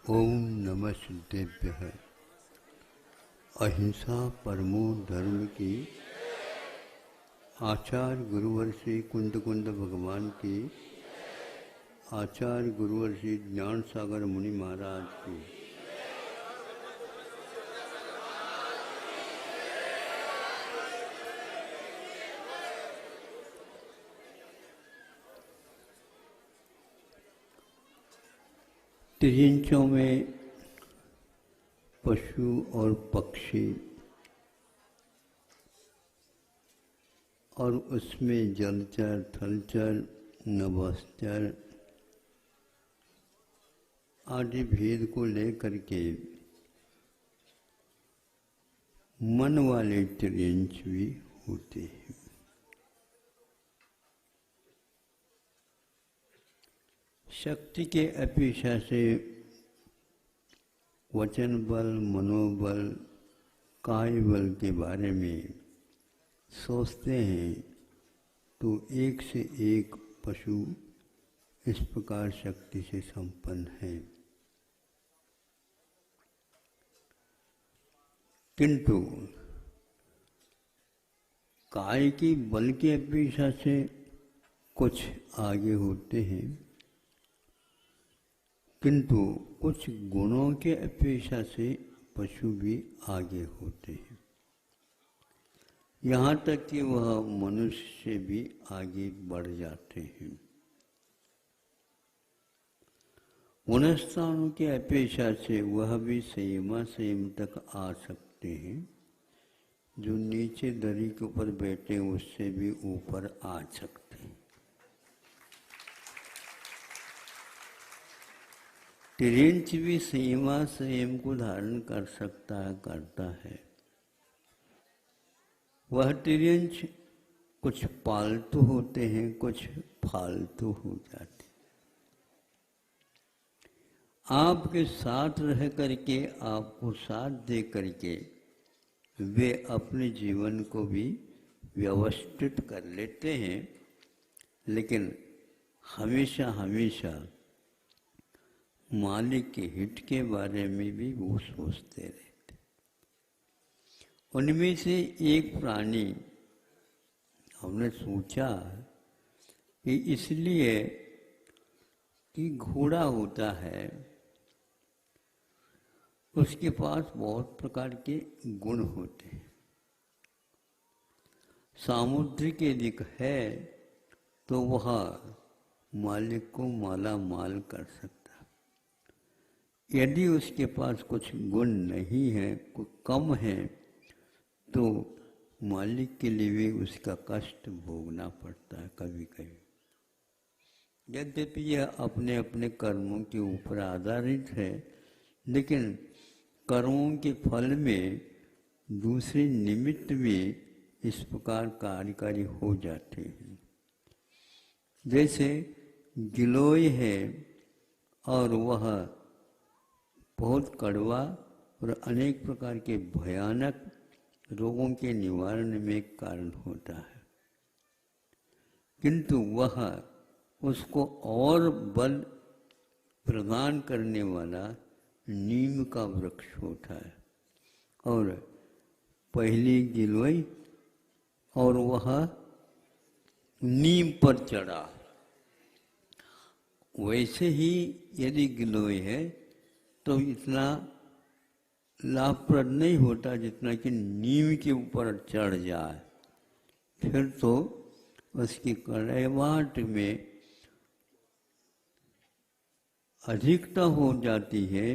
ओम नमः सिद्धेभ्यः। अहिंसा परमो धर्म की आचार्य गुरुवर श्री कुंद कुंद भगवान की, आचार्य गुरुवर श्री ज्ञान सागर मुनि महाराज की। त्रिंचों में पशु और पक्षी और उसमें जलचर, थलचर, नभश्चर आदि भेद को लेकर के मन वाले त्रिंच भी होते हैं। शक्ति के अपेक्षा से वचन बल, मनोबल, काय बल के बारे में सोचते हैं तो एक से एक पशु इस प्रकार शक्ति से संपन्न है। किंतु काय की बल की अपेक्षा से कुछ आगे होते हैं, किंतु कुछ गुणों के अपेक्षा से पशु भी आगे होते हैं। यहाँ तक कि वह मनुष्य से भी आगे बढ़ जाते हैं। वनस्थानों के अपेक्षा से वह भी संयम तक आ सकते हैं। जो नीचे दरी के ऊपर बैठे हैं उससे भी ऊपर आ सकते हैं। त्रिंच भी संयम को धारण कर सकता है, करता है। वह त्रिंच कुछ पालतू होते हैं, कुछ फालतू हो जाते हैं। आपके साथ रह करके, आपको साथ दे करके वे अपने जीवन को भी व्यवस्थित कर लेते हैं, लेकिन हमेशा हमेशा मालिक के हित के बारे में भी वो सोचते रहते। उनमें से एक प्राणी हमने सोचा कि इसलिए कि घोड़ा होता है, उसके पास बहुत प्रकार के गुण होते हैं। सामुद्रिक यदि है तो वह मालिक को माला माल कर सकता। यदि उसके पास कुछ गुण नहीं है, कुछ कम है, तो मालिक के लिए भी उसका कष्ट भोगना पड़ता है कभी कभी। यद्यपि यह अपने अपने कर्मों के ऊपर आधारित है, लेकिन कर्मों के फल में दूसरे निमित्त भी इस प्रकार कार्यकारी हो जाते हैं। जैसे गिलोय है और वह बहुत कड़वा और अनेक प्रकार के भयानक रोगों के निवारण में कारण होता है, किंतु वह उसको और बल प्रदान करने वाला नीम का वृक्ष होता है। और पहली गिलोय और वह नीम पर चढ़ा। वैसे ही यदि गिलोय है तो इतना लाभप्रद नहीं होता जितना कि नीम के ऊपर चढ़ जाए। फिर तो उसकी कड़वाहट में अधिकता हो जाती है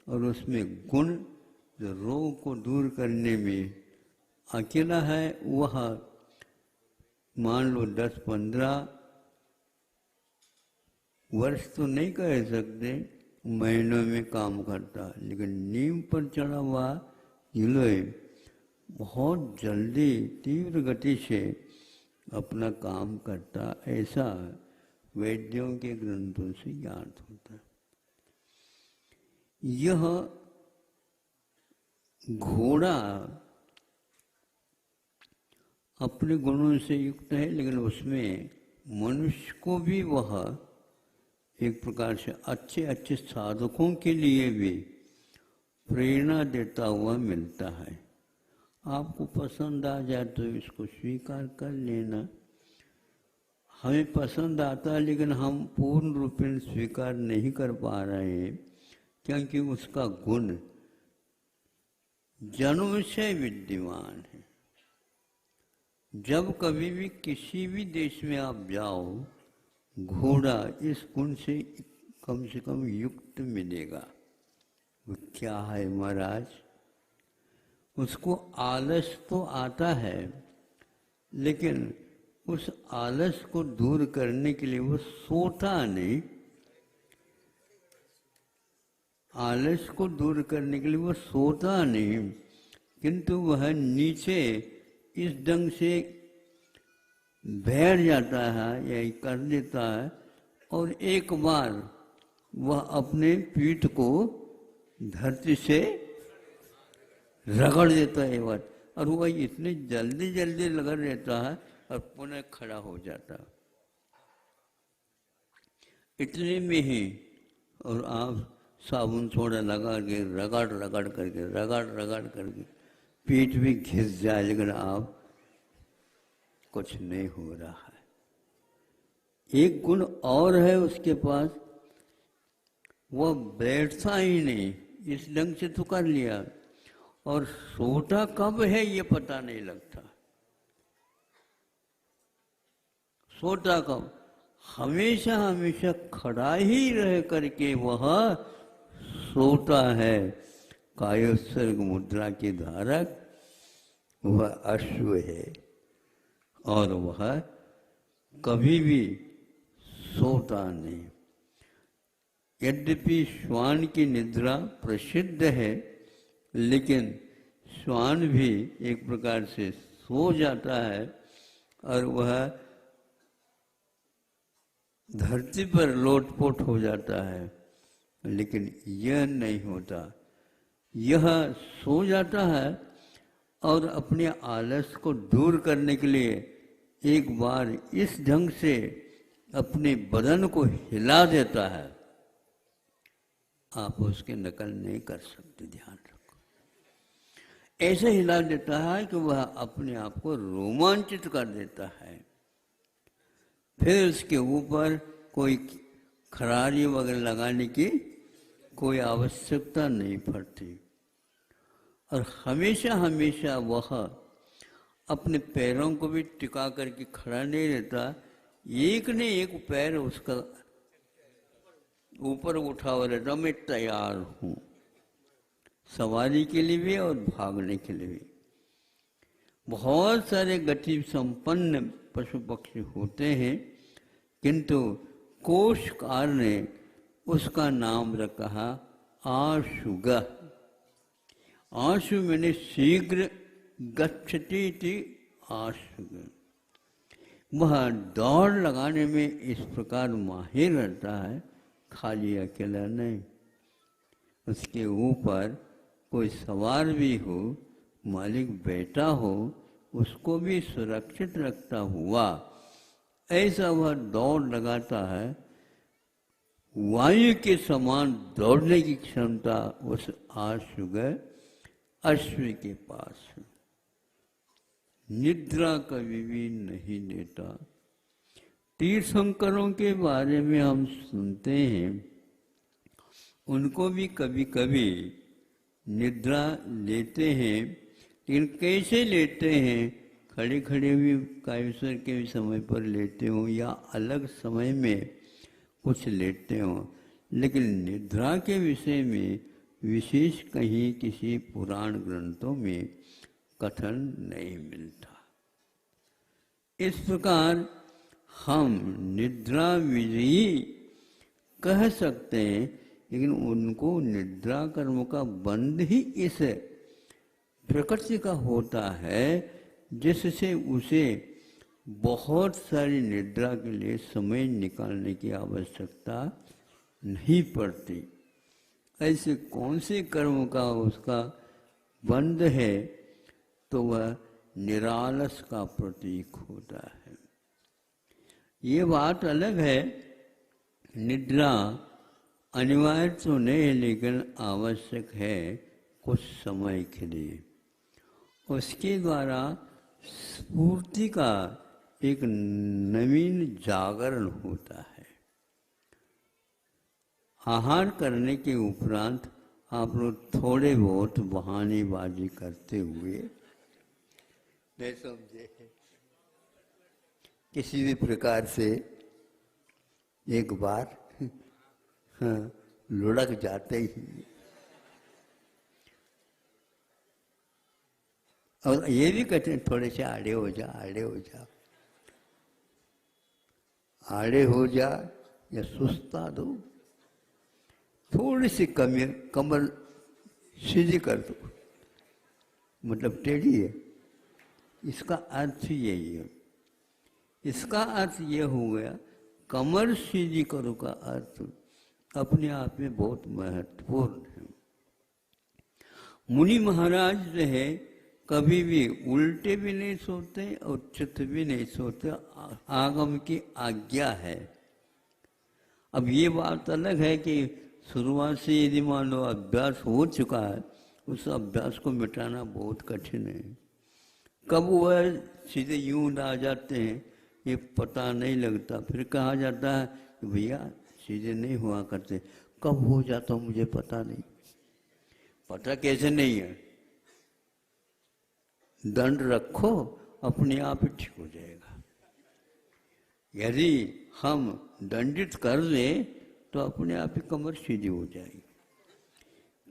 और उसमें गुण जो रोग को दूर करने में अकेला है, वह मान लो 10-15 वर्ष तो नहीं कह सकते, महीनों में काम करता, लेकिन नीम पर चढ़ा हुआ गिलोय बहुत जल्दी तीव्र गति से अपना काम करता, ऐसा वैद्यों के ग्रंथों से ज्ञात होता है। यह घोड़ा अपने गुणों से युक्त है, लेकिन उसमें मनुष्य को भी वह एक प्रकार से अच्छे अच्छे साधकों के लिए भी प्रेरणा देता हुआ मिलता है। आपको पसंद आ जाए तो इसको स्वीकार कर लेना। हमें पसंद आता है लेकिन हम पूर्ण रूप में स्वीकार नहीं कर पा रहे हैं, क्योंकि उसका गुण जन्म से विद्यमान है। जब कभी भी किसी भी देश में आप जाओ, घोड़ा इस गुण से कम युक्त मिलेगा। वो क्या है महाराज? उसको आलस तो आता है, लेकिन उस आलस को दूर करने के लिए वो सोता नहीं। आलस को दूर करने के लिए वो सोता नहीं, किंतु वह नीचे इस ढंग से बैठ जाता है या कर देता है, और एक बार वह अपने पीठ को धरती से रगड़ देता है बार, और वह इतने जल्दी जल्दी रगड़ देता है और पुनः खड़ा हो जाता है। इतने में ही, और आप साबुन थोड़ा लगा के रगड़ करके पीठ भी घिस जाए, लेकिन आप कुछ नहीं हो रहा है। एक गुण और है उसके पास, वह बैठता ही नहीं, इस ढंग से तो कर लिया, और सोता कब है ये पता नहीं लगता। सोता कब? हमेशा हमेशा खड़ा ही रह करके वह सोता है। कायोत्सर्ग मुद्रा के धारक वह अश्व है, और वह कभी भी सोता नहीं। यद्यपि श्वान की निद्रा प्रसिद्ध है, लेकिन श्वान भी एक प्रकार से सो जाता है, और वह धरती पर लोटपोट हो जाता है, लेकिन यह नहीं होता। यह सो जाता है और अपने आलस को दूर करने के लिए एक बार इस ढंग से अपने बदन को हिला देता है। आप उसकी नकल नहीं कर सकते, ध्यान रखो। ऐसे हिला देता है कि वह अपने आप को रोमांचित कर देता है। फिर उसके ऊपर कोई खरारी वगैरह लगाने की कोई आवश्यकता नहीं पड़ती, और हमेशा हमेशा वह अपने पैरों को भी टिका करके खड़ा नहीं रहता। एक ने एक पैर उसका ऊपर उठा हुआ रहता, मैं तैयार हूँ सवारी के लिए भी और भागने के लिए भी। बहुत सारे गति संपन्न पशु पक्षी होते हैं, किंतु कोशकार ने उसका नाम रखा आशुग। आशु मैंने शीघ्र गच्छति थी आशुग। वह दौड़ लगाने में इस प्रकार माहिर रहता है, खाली अकेला नहीं। उसके ऊपर कोई सवार भी हो, मालिक बैठा हो, उसको भी सुरक्षित रखता हुआ ऐसा वह दौड़ लगाता है। वायु के समान दौड़ने की क्षमता उस आशुग अश्व के पास है। निद्रा कभी भी नहीं लेता। तीर्थंकरों के बारे में हम सुनते हैं, उनको भी कभी कभी निद्रा लेते हैं, लेकिन कैसे लेते हैं? खड़े खड़े भी कायेश्वर के भी समय पर लेते हो या अलग समय में कुछ लेते हो, लेकिन निद्रा के विषय में विशेष कहीं किसी पुराण ग्रंथों में कथन नहीं मिलता। इस प्रकार हम निद्रा विजयी कह सकते हैं, लेकिन उनको निद्रा कर्म का बंध ही इस प्रकृति का होता है, जिससे उसे बहुत सारी निद्रा के लिए समय निकालने की आवश्यकता नहीं पड़ती। ऐसे कौन से कर्म का उसका बंध है? तो वह निरालस का प्रतीक होता है। ये बात अलग है निद्रा अनिवार्य तो नहीं, लेकिन आवश्यक है कुछ समय के लिए। उसके द्वारा स्फूर्ति का एक नवीन जागरण होता है। आहार करने के उपरांत आप लोग थोड़े बहुत बहानेबाजी करते हुए, नहीं समझे, किसी भी प्रकार से एक बार हाँ, लुढ़क जाते ही। और ये भी कहते हैं थोड़े से आड़े हो जा, आड़े हो जा, आड़े हो जा या सुस्ता दो, थोड़ी सी कमर सीधी कर दो, मतलब टेढ़ी है। इसका अर्थ यही है। इसका अर्थ ये हो गया, कमर सीधी करो का अर्थ अपने आप में बहुत महत्वपूर्ण है। मुनि महाराज जो है कभी भी उल्टे भी नहीं सोते और चित भी नहीं सोते, आगम की आज्ञा है। अब ये बात अलग है कि शुरुआत से यदि मान लो अभ्यास हो चुका है, उस अभ्यास को मिटाना बहुत कठिन है। कब वह सीधे यूं आ जाते हैं ये पता नहीं लगता। फिर कहा जाता है कि भैया सीधे नहीं हुआ करते, कब हो जाता मुझे पता नहीं। पता कैसे नहीं है? दंड रखो, अपने आप ही ठीक हो जाएगा। यदि हम दंडित कर दें तो अपने आप ही कमर सीधी हो जाएगी।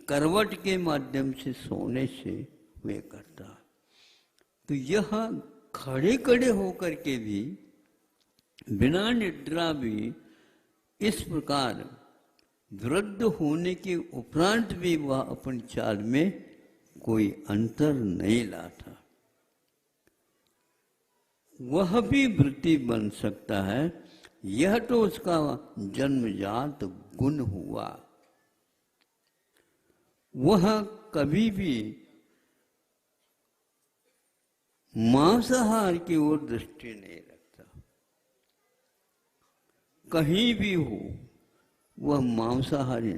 करवट के माध्यम से सोने से वे करता। तो यह खड़े खड़े होकर के भी, बिना निद्रा भी इस प्रकार वृद्ध होने के उपरांत भी वह अपनी चाल में कोई अंतर नहीं लाता। वह भी वृत्ति बन सकता है। यह तो उसका जन्मजात गुण हुआ। वह कभी भी मांसाहार की ओर दृष्टि नहीं रखता। कहीं भी हो वह मांसाहारी